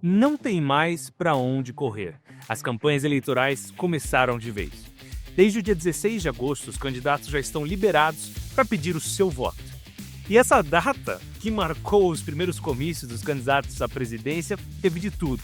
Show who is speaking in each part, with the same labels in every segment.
Speaker 1: Não tem mais para onde correr. As campanhas eleitorais começaram de vez. Desde o dia 16 de agosto, os candidatos já estão liberados para pedir o seu voto. E essa data, que marcou os primeiros comícios dos candidatos à presidência, teve de tudo.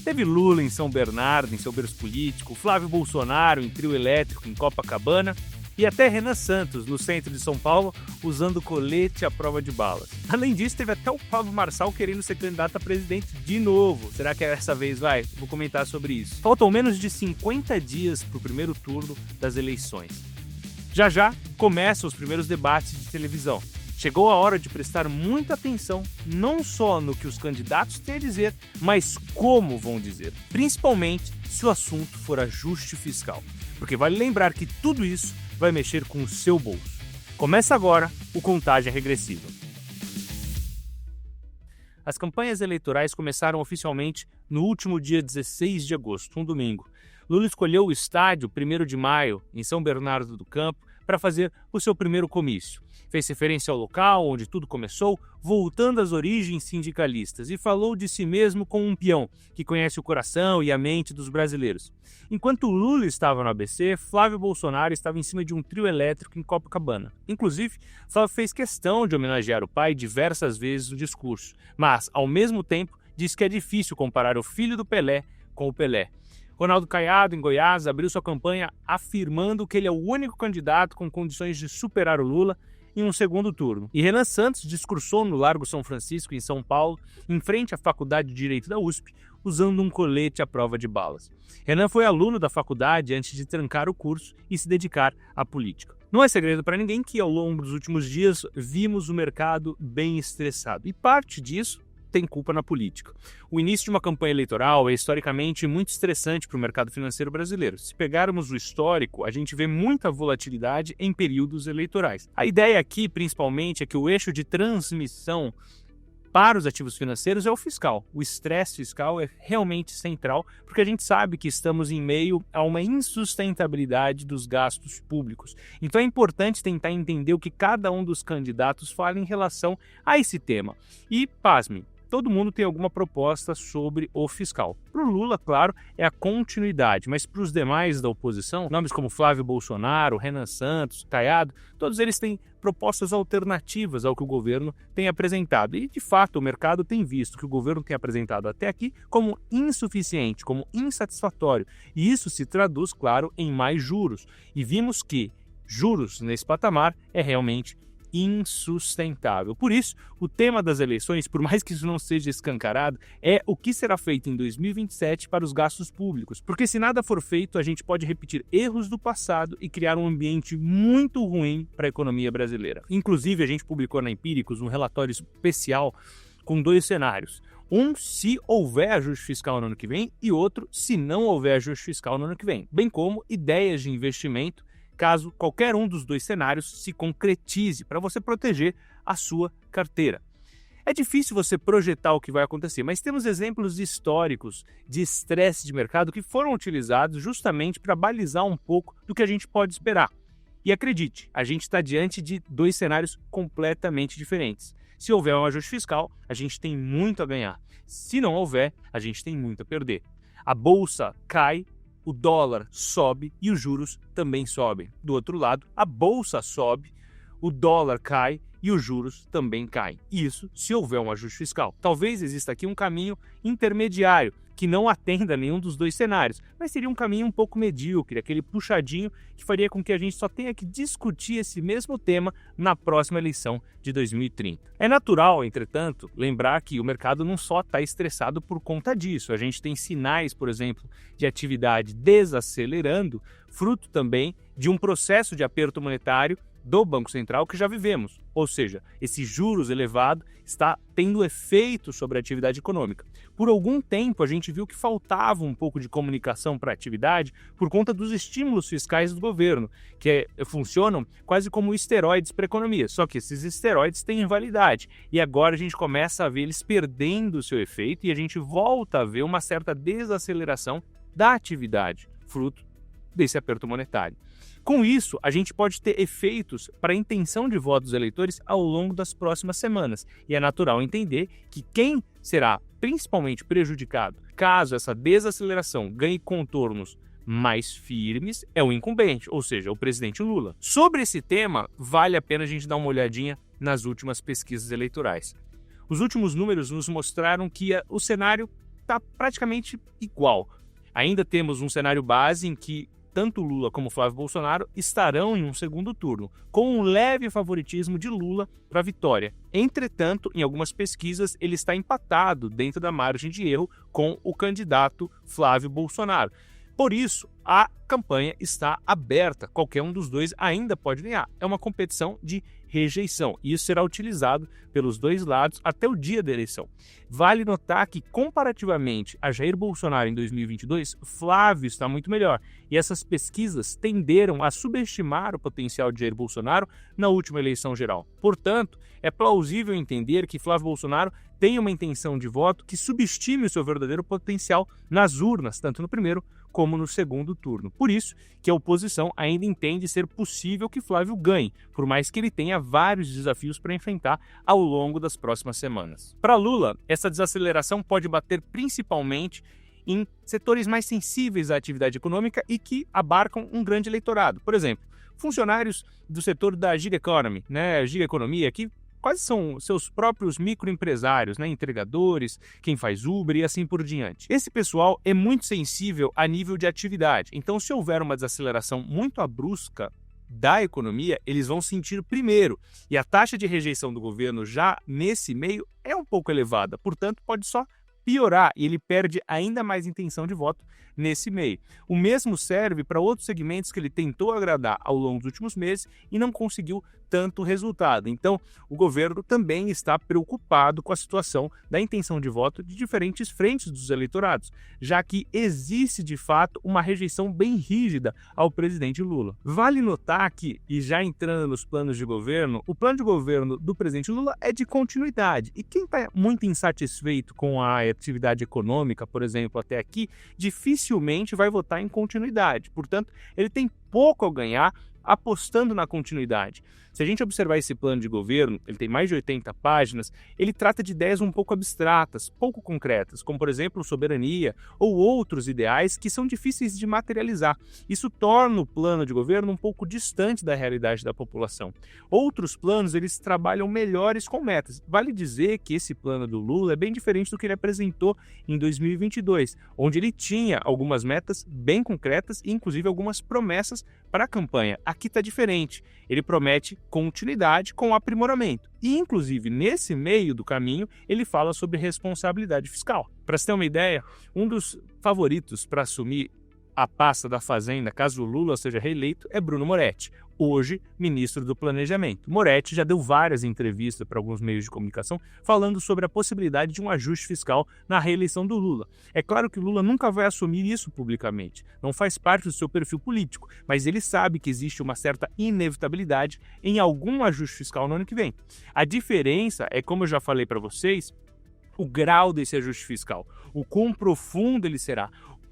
Speaker 1: Teve Lula em São Bernardo, em seu berço político, Flávio Bolsonaro em trio elétrico em Copacabana e até Renan Santos, no centro de São Paulo, usando colete à prova de balas. Além disso, teve até o Pablo Marçal querendo ser candidato a presidente de novo. Será que dessa vez vai? Vou comentar sobre isso. Faltam menos de 50 dias para o primeiro turno das eleições. Já já começam os primeiros debates de televisão. Chegou a hora de prestar muita atenção não só no que os candidatos têm a dizer, mas como vão dizer, principalmente se o assunto for ajuste fiscal, porque vale lembrar que tudo isso vai mexer com o seu bolso. Começa agora o Contagem Regressiva. As campanhas eleitorais começaram oficialmente no último dia 16 de agosto, um domingo. Lula escolheu o estádio 1º de maio, em São Bernardo do Campo, para fazer o seu primeiro comício. Fez referência ao local onde tudo começou, voltando às origens sindicalistas, e falou de si mesmo como um peão que conhece o coração e a mente dos brasileiros. Enquanto Lula estava no ABC, Flávio Bolsonaro estava em cima de um trio elétrico em Copacabana. Inclusive, Flávio fez questão de homenagear o pai diversas vezes no discurso, mas, ao mesmo tempo, disse que é difícil comparar o filho do Pelé com o Pelé. Ronaldo Caiado, em Goiás, abriu sua campanha afirmando que ele é o único candidato com condições de superar o Lula em um segundo turno. E Renan Santos discursou no Largo São Francisco, em São Paulo, em frente à Faculdade de Direito da USP, usando um colete à prova de balas. Renan foi aluno da faculdade antes de trancar o curso e se dedicar à política. Não é segredo para ninguém que, ao longo dos últimos dias, vimos o mercado bem estressado. E parte disso tem culpa na política. O início de uma campanha eleitoral é historicamente muito estressante para o mercado financeiro brasileiro. Se pegarmos o histórico, a gente vê muita volatilidade em períodos eleitorais. A ideia aqui, principalmente, é que o eixo de transmissão para os ativos financeiros é o fiscal. O estresse fiscal é realmente central, porque a gente sabe que estamos em meio a uma insustentabilidade dos gastos públicos. Então é importante tentar entender o que cada um dos candidatos fala em relação a esse tema. E, pasmem, todo mundo tem alguma proposta sobre o fiscal. Para o Lula, claro, é a continuidade, mas para os demais da oposição, nomes como Flávio Bolsonaro, Renan Santos, Caiado, todos eles têm propostas alternativas ao que o governo tem apresentado. E, de fato, o mercado tem visto que o governo tem apresentado até aqui como insuficiente, como insatisfatório. E isso se traduz, claro, em mais juros. E vimos que juros nesse patamar é realmente insustentável. Por isso, o tema das eleições, por mais que isso não seja escancarado, é o que será feito em 2027 para os gastos públicos. Porque se nada for feito, a gente pode repetir erros do passado e criar um ambiente muito ruim para a economia brasileira. Inclusive, a gente publicou na Empíricos um relatório especial com 2 cenários. Um, se houver ajuste fiscal no ano que vem, e outro, se não houver ajuste fiscal no ano que vem. Bem como ideias de investimento caso qualquer um dos 2 cenários se concretize, para você proteger a sua carteira. É difícil você projetar o que vai acontecer, mas temos exemplos históricos de estresse de mercado que foram utilizados justamente para balizar um pouco do que a gente pode esperar. E acredite, a gente está diante de 2 cenários completamente diferentes. Se houver um ajuste fiscal, a gente tem muito a ganhar. Se não houver, a gente tem muito a perder. A bolsa cai, o dólar sobe e os juros também sobem. Do outro lado, a bolsa sobe, o dólar cai e os juros também caem. Isso se houver um ajuste fiscal. Talvez exista aqui um caminho intermediário que não atenda a nenhum dos 2 cenários, mas seria um caminho um pouco medíocre, aquele puxadinho que faria com que a gente só tenha que discutir esse mesmo tema na próxima eleição de 2030. É natural, entretanto, lembrar que o mercado não só está estressado por conta disso. A gente tem sinais, por exemplo, de atividade desacelerando, fruto também de um processo de aperto monetário do Banco Central que já vivemos, ou seja, esse juros elevado está tendo efeito sobre a atividade econômica. Por algum tempo a gente viu que faltava um pouco de comunicação para a atividade por conta dos estímulos fiscais do governo, que funcionam quase como esteroides para a economia, só que esses esteroides têm validade e agora a gente começa a ver eles perdendo o seu efeito e a gente volta a ver uma certa desaceleração da atividade, fruto desse aperto monetário. Com isso, a gente pode ter efeitos para a intenção de voto dos eleitores ao longo das próximas semanas. E é natural entender que quem será principalmente prejudicado caso essa desaceleração ganhe contornos mais firmes é o incumbente, ou seja, o presidente Lula. Sobre esse tema, vale a pena a gente dar uma olhadinha nas últimas pesquisas eleitorais. Os últimos números nos mostraram que o cenário está praticamente igual. Ainda temos um cenário base em que tanto Lula como Flávio Bolsonaro estarão em um segundo turno, com um leve favoritismo de Lula para a vitória. Entretanto, em algumas pesquisas, ele está empatado dentro da margem de erro com o candidato Flávio Bolsonaro. Por isso, a campanha está aberta, qualquer um dos dois ainda pode ganhar. É uma competição de rejeição e isso será utilizado pelos dois lados até o dia da eleição. Vale notar que, comparativamente a Jair Bolsonaro em 2022, Flávio está muito melhor e essas pesquisas tenderam a subestimar o potencial de Jair Bolsonaro na última eleição geral. Portanto, é plausível entender que Flávio Bolsonaro tem uma intenção de voto que subestime o seu verdadeiro potencial nas urnas, tanto no primeiro como no segundo turno. Por isso que a oposição ainda entende ser possível que Flávio ganhe, por mais que ele tenha vários desafios para enfrentar ao longo das próximas semanas. Para Lula, essa desaceleração pode bater principalmente em setores mais sensíveis à atividade econômica e que abarcam um grande eleitorado. Por exemplo, funcionários do setor da gig economy, gig economia, que quais são seus próprios microempresários, entregadores, quem faz Uber e assim por diante. Esse pessoal é muito sensível a nível de atividade, então se houver uma desaceleração muito brusca da economia, eles vão sentir primeiro, e a taxa de rejeição do governo já nesse meio é um pouco elevada, portanto pode só piorar e ele perde ainda mais intenção de voto nesse meio. O mesmo serve para outros segmentos que ele tentou agradar ao longo dos últimos meses e não conseguiu tanto resultado. Então, o governo também está preocupado com a situação da intenção de voto de diferentes frentes dos eleitorados, já que existe de fato uma rejeição bem rígida ao presidente Lula. Vale notar que, e já entrando nos planos de governo, o plano de governo do presidente Lula é de continuidade. E quem está muito insatisfeito com a atividade econômica, por exemplo, até aqui, dificilmente vai votar em continuidade. Portanto, ele tem pouco a ganhar apostando na continuidade. Se a gente observar esse plano de governo, ele tem mais de 80 páginas, ele trata de ideias um pouco abstratas, pouco concretas, como por exemplo soberania ou outros ideais que são difíceis de materializar. Isso torna o plano de governo um pouco distante da realidade da população. Outros planos, eles trabalham melhores com metas. Vale dizer que esse plano do Lula é bem diferente do que ele apresentou em 2022, onde ele tinha algumas metas bem concretas e inclusive algumas promessas para a campanha. Aqui está diferente. Ele promete continuidade com aprimoramento. E, inclusive, nesse meio do caminho, ele fala sobre responsabilidade fiscal. Para você ter uma ideia, um dos favoritos para assumir a pasta da Fazenda, caso o Lula seja reeleito, é Bruno Moretti, hoje ministro do Planejamento. Moretti já deu várias entrevistas para alguns meios de comunicação falando sobre a possibilidade de um ajuste fiscal na reeleição do Lula. É claro que o Lula nunca vai assumir isso publicamente, não faz parte do seu perfil político, mas ele sabe que existe uma certa inevitabilidade em algum ajuste fiscal no ano que vem. A diferença é, como eu já falei para vocês, o grau desse ajuste fiscal, o quão profundo ele será.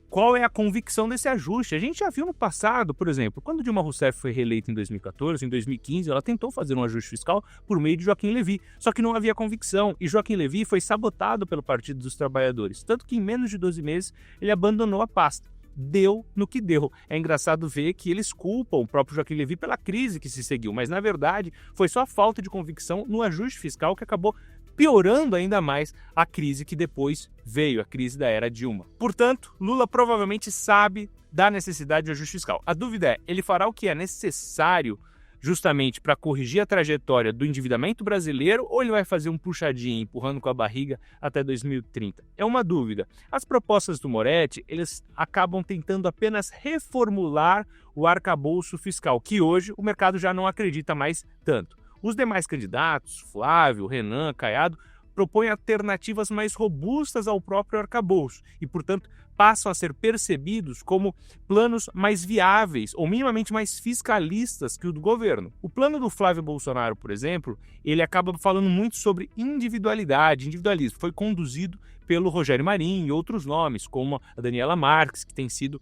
Speaker 1: Qual é a convicção desse ajuste? A gente já viu no passado, por exemplo, quando Dilma Rousseff foi reeleita em 2014, em 2015, ela tentou fazer um ajuste fiscal por meio de Joaquim Levy, só que não havia convicção, e Joaquim Levy foi sabotado pelo Partido dos Trabalhadores, tanto que em menos de 12 meses ele abandonou a pasta. Deu no que deu. É engraçado ver que eles culpam o próprio Joaquim Levy pela crise que se seguiu, mas na verdade foi só a falta de convicção no ajuste fiscal que acabou piorando ainda mais a crise que depois veio, a crise da era Dilma. Portanto, Lula provavelmente sabe da necessidade de ajuste fiscal. A dúvida é, ele fará o que é necessário justamente para corrigir a trajetória do endividamento brasileiro ou ele vai fazer um puxadinho, empurrando com a barriga até 2030? É uma dúvida. As propostas do Moretti, eles acabam tentando apenas reformular o arcabouço fiscal, que hoje o mercado já não acredita mais tanto. Os demais candidatos, Flávio, Renan, Caiado, propõem alternativas mais robustas ao próprio arcabouço e, portanto, passam a ser percebidos como planos mais viáveis ou minimamente mais fiscalistas que o do governo. O plano do Flávio Bolsonaro, por exemplo, ele acaba falando muito sobre individualismo. Foi conduzido pelo Rogério Marinho e outros nomes, como a Daniela Marques, que tem sido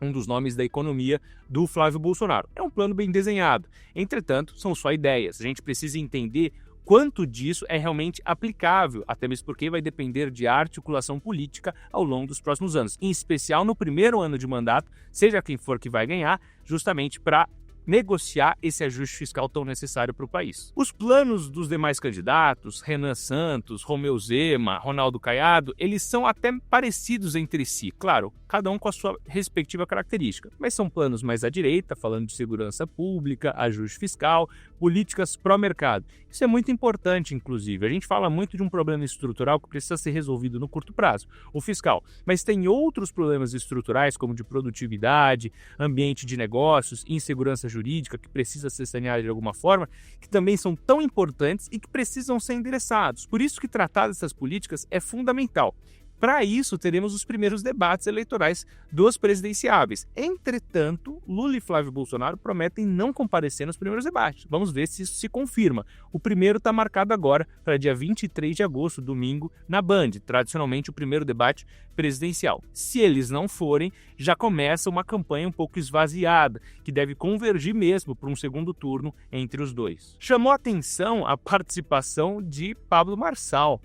Speaker 1: um dos nomes da economia do Flávio Bolsonaro. É um plano bem desenhado. Entretanto, são só ideias. A gente precisa entender quanto disso é realmente aplicável, até mesmo porque vai depender de articulação política ao longo dos próximos anos, em especial no primeiro ano de mandato, seja quem for que vai ganhar, justamente para negociar esse ajuste fiscal tão necessário para o país. Os planos dos demais candidatos, Renan Santos, Romeu Zema, Ronaldo Caiado, eles são até parecidos entre si, claro, cada um com a sua respectiva característica, mas são planos mais à direita, falando de segurança pública, ajuste fiscal, políticas pró-mercado. Isso é muito importante, inclusive. A gente fala muito de um problema estrutural que precisa ser resolvido no curto prazo, o fiscal, mas tem outros problemas estruturais, como de produtividade, ambiente de negócios, insegurança jurídica, que precisa ser saneada de alguma forma, que também são tão importantes e que precisam ser endereçados. Por isso que tratar dessas políticas é fundamental. Para isso, teremos os primeiros debates eleitorais dos presidenciáveis. Entretanto, Lula e Flávio Bolsonaro prometem não comparecer nos primeiros debates. Vamos ver se isso se confirma. O primeiro está marcado agora para dia 23 de agosto, domingo, na Band, tradicionalmente o primeiro debate presidencial. Se eles não forem, já começa uma campanha um pouco esvaziada, que deve convergir mesmo para um segundo turno entre os dois. Chamou a atenção a participação de Pablo Marçal,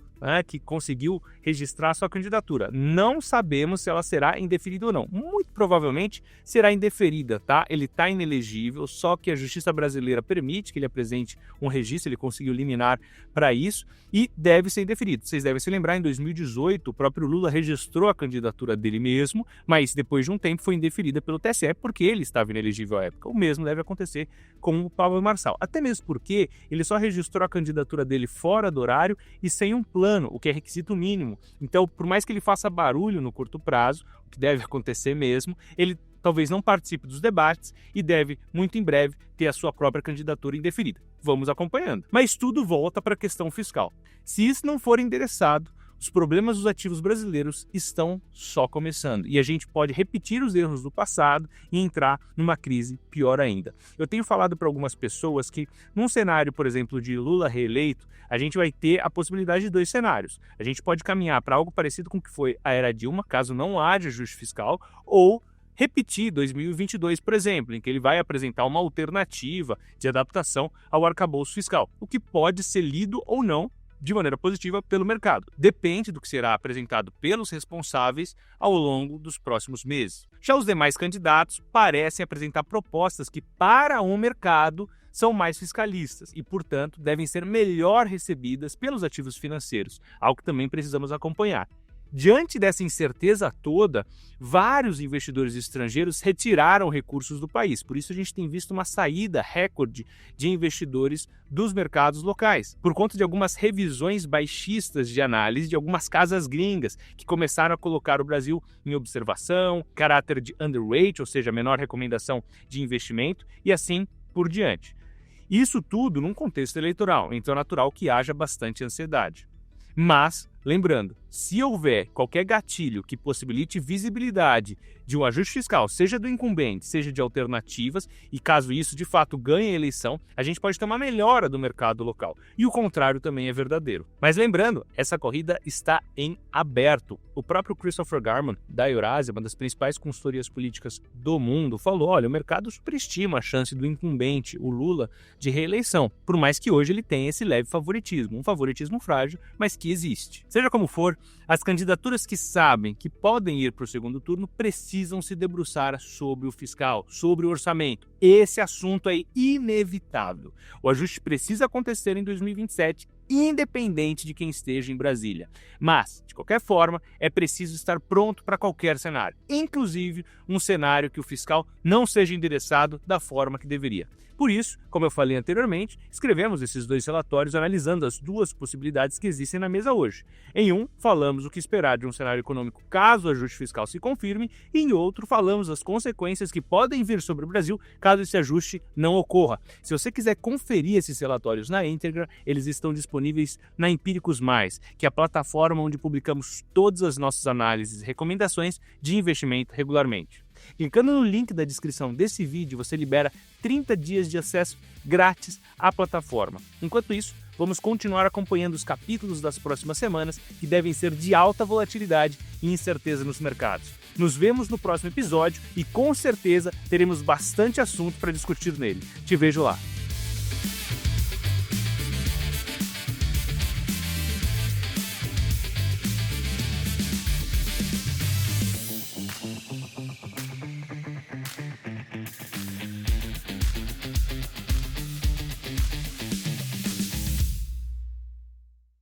Speaker 1: que conseguiu registrar sua candidatura. Não sabemos se ela será indeferida ou não. Muito provavelmente será indeferida, tá? Ele está inelegível, só que a Justiça Brasileira permite que ele apresente um registro, ele conseguiu liminar para isso e deve ser indeferido. Vocês devem se lembrar, em 2018, o próprio Lula registrou a candidatura dele mesmo, mas depois de um tempo foi indeferida pelo TSE porque ele estava inelegível à época. O mesmo deve acontecer com o Pablo Marçal. Até mesmo porque ele só registrou a candidatura dele fora do horário e sem um plano, o que é requisito mínimo. Então, por mais que ele faça barulho no curto prazo, o que deve acontecer mesmo, ele talvez não participe dos debates e deve, muito em breve, ter a sua própria candidatura indeferida. Vamos acompanhando. Mas tudo volta para a questão fiscal. Se isso não for endereçado, os problemas dos ativos brasileiros estão só começando e a gente pode repetir os erros do passado e entrar numa crise pior ainda. Eu tenho falado para algumas pessoas que num cenário, por exemplo, de Lula reeleito, a gente vai ter a possibilidade de dois cenários. A gente pode caminhar para algo parecido com o que foi a era Dilma, caso não haja ajuste fiscal, ou repetir 2022, por exemplo, em que ele vai apresentar uma alternativa de adaptação ao arcabouço fiscal, o que pode ser lido ou não de maneira positiva pelo mercado. Depende do que será apresentado pelos responsáveis ao longo dos próximos meses. Já os demais candidatos parecem apresentar propostas que, para o mercado, são mais fiscalistas e, portanto, devem ser melhor recebidas pelos ativos financeiros, algo que também precisamos acompanhar. Diante dessa incerteza toda, vários investidores estrangeiros retiraram recursos do país. Por isso a gente tem visto uma saída recorde de investidores dos mercados locais, por conta de algumas revisões baixistas de análise de algumas casas gringas que começaram a colocar o Brasil em observação, caráter de underweight, ou seja, menor recomendação de investimento e assim por diante. Isso tudo num contexto eleitoral, então é natural que haja bastante ansiedade. Mas, lembrando, se houver qualquer gatilho que possibilite visibilidade de um ajuste fiscal, seja do incumbente, seja de alternativas, e caso isso de fato ganhe a eleição, a gente pode ter uma melhora do mercado local. E o contrário também é verdadeiro. Mas lembrando, essa corrida está em aberto. O próprio Christopher Garman, da Eurásia, uma das principais consultorias políticas do mundo, falou, olha, o mercado superestima a chance do incumbente, o Lula, de reeleição, por mais que hoje ele tenha esse leve favoritismo, um favoritismo frágil, mas que existe. Seja como for, as candidaturas que sabem que podem ir para o segundo turno precisam se debruçar sobre o fiscal, sobre o orçamento. Esse assunto é inevitável. O ajuste precisa acontecer em 2027, independente de quem esteja em Brasília. Mas, de qualquer forma, é preciso estar pronto para qualquer cenário, inclusive um cenário que o fiscal não seja endereçado da forma que deveria. Por isso, como eu falei anteriormente, escrevemos esses dois relatórios analisando as duas possibilidades que existem na mesa hoje. Em um, falamos o que esperar de um cenário econômico caso o ajuste fiscal se confirme, e em outro, falamos as consequências que podem vir sobre o Brasil caso esse ajuste não ocorra. Se você quiser conferir esses relatórios na íntegra, eles estão disponíveis na Empíricos Mais, que é a plataforma onde publicamos todas as nossas análises e recomendações de investimento regularmente. Clicando no link da descrição desse vídeo, você libera 30 dias de acesso grátis à plataforma. Enquanto isso, vamos continuar acompanhando os capítulos das próximas semanas, que devem ser de alta volatilidade e incerteza nos mercados. Nos vemos no próximo episódio e com certeza teremos bastante assunto para discutir nele. Te vejo lá.